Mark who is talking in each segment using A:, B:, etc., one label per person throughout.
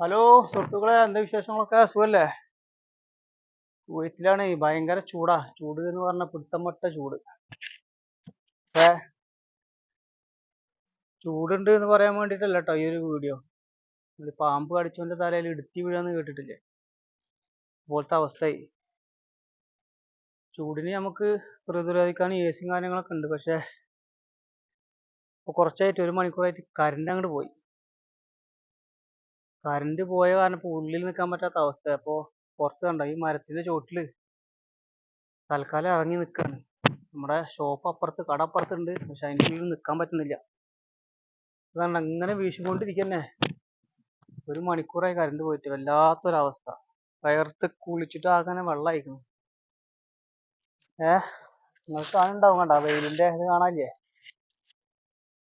A: Hello സുഹൃത്തുക്കളെ, എന്താ വിശേഷങ്ങളൊക്കെ? സുഖല്ലേ? കുവൈത്തിലാണ്. ഭയങ്കര ചൂടാ. ചൂട് എന്ന് പറഞ്ഞ പിടുത്തം ചൂട്. ഏ ചൂടുണ്ട് എന്ന് പറയാൻ വേണ്ടിട്ടല്ല കേട്ടോ ഈ ഒരു വീഡിയോ. ഒരു പാമ്പ് കടിച്ചവന്റെ തലയിൽ ഇടുത്തി വീഴാന്ന് കേട്ടിട്ടില്ലേ? പോലത്തെ അവസ്ഥയായി. ചൂടിന് നമുക്ക് പ്രതിരോധിക്കാൻ എ സിയും കാര്യങ്ങളൊക്കെ ഉണ്ട്. പക്ഷെ ഇപ്പൊ കുറച്ചായിട്ട് 1 മണിക്കൂറായിട്ട് കറണ്ട് അങ്ങോട്ട് പോയി. കറണ്ട് പോയ കാരണം ഇപ്പൊ ഉള്ളിൽ നിൽക്കാൻ പറ്റാത്ത അവസ്ഥ. അപ്പൊ പുറത്ത് കണ്ട ഈ മരത്തിന്റെ ചോട്ടില് തൽക്കാലം ഇറങ്ങി നിൽക്കാണ്. നമ്മുടെ ഷോപ്പ് അപ്പുറത്ത്, കട അപ്പുറത്തുണ്ട്. പക്ഷെ അതിൻ്റെ ഉള്ളിൽ നിൽക്കാൻ പറ്റുന്നില്ല. അതാണ് അങ്ങനെ വീശിക്കൊണ്ടിരിക്കന്നെ. 1 മണിക്കൂറായി കറണ്ട് പോയിട്ട്. വല്ലാത്തൊരവസ്ഥ. വയർത്ത് കുളിച്ചിട്ട് ആകാനെ വെള്ളമായിരിക്കുന്നു. നിങ്ങൾക്ക് കാണുന്നുണ്ടാവും, കണ്ട വെയിലിന്റെ ഇത് കാണാനില്ലേ?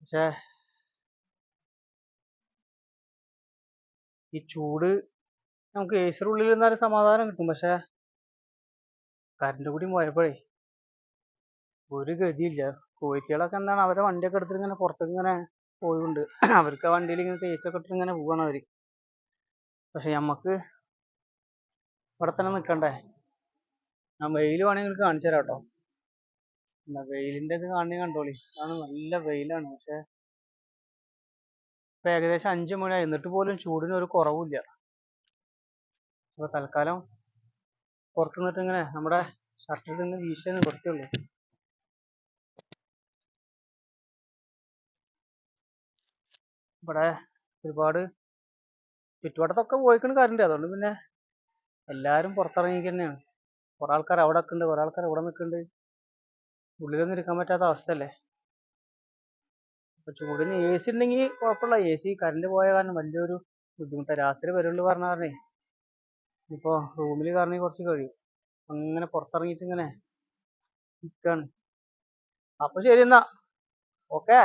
A: പക്ഷെ ഈ ചൂട് നമുക്ക് എ സിയുടെ ഉള്ളിൽ നിന്നാലും സമാധാനം കിട്ടും. പക്ഷെ കറണ്ട് കൂടി പോയപ്പോഴേ ഒരു ഗതിയില്ല. കുവൈറ്റികളൊക്കെ എന്താണ്, അവരുടെ വണ്ടിയൊക്കെ എടുത്തിട്ട് ഇങ്ങനെ പുറത്തേക്ക് ഇങ്ങനെ പോയുണ്ട്. അവർക്ക് ആ വണ്ടിയിൽ ഇങ്ങനെ എ സി ഒക്കെ ഇട്ടിട്ട് ഇങ്ങനെ പോവാണ് അവര്. പക്ഷെ നമ്മക്ക് ഇവിടെ തന്നെ നിൽക്കണ്ടേ? ഞാൻ വെയിൽ വേണമെങ്കിൽ നിങ്ങൾക്ക് കാണിച്ചു തരാം കേട്ടോ. എന്താ വെയിലിന്റെ ഇത് കാണുന്ന കണ്ടോളി. അതാണ്, നല്ല വെയിലാണ്. പക്ഷെ ഇപ്പൊ ഏകദേശം 5 മണിയായി, എന്നിട്ട് പോലും ചൂടിന് ഒരു കുറവുമില്ല. അപ്പൊ തൽക്കാലം പുറത്തു നിന്നിട്ട് ഇങ്ങനെ നമ്മുടെ ഷർട്ടിൽ നിന്ന് വീശേ നിവൃത്തിയുള്ളൂ. ഇവിടെ ഒരുപാട് ചുറ്റുവട്ടത്തൊക്കെ പോയിക്കണ് കറണ്ട്. അതുകൊണ്ട് പിന്നെ എല്ലാരും പുറത്തിറങ്ങി തന്നെയാണ്. കുറെ ആൾക്കാർ അവിടെ നിൽക്കുന്നുണ്ട്, കുറെ ആൾക്കാർ ഇവിടെ നിൽക്കുന്നുണ്ട്. ഉള്ളിലൊന്നും ഇരിക്കാൻ പറ്റാത്ത അവസ്ഥയല്ലേ? അപ്പൊ ചൂടിന് എ സി ഉണ്ടെങ്കിൽ കുഴപ്പമില്ല. എ സി കറണ്ട് പോയ കാരണം വലിയൊരു ബുദ്ധിമുട്ടാണ്. രാത്രി വരുള്ളൂ പറഞ്ഞ കാരണേ ഇപ്പൊ റൂമിൽ കയറണമെങ്കിൽ കുറച്ച് കഴിയും. അങ്ങനെ പുറത്തിറങ്ങിയിട്ട് ഇങ്ങനെ നിൽക്കാണ്. അപ്പൊ ശരി എന്നാ, ഓക്കെ.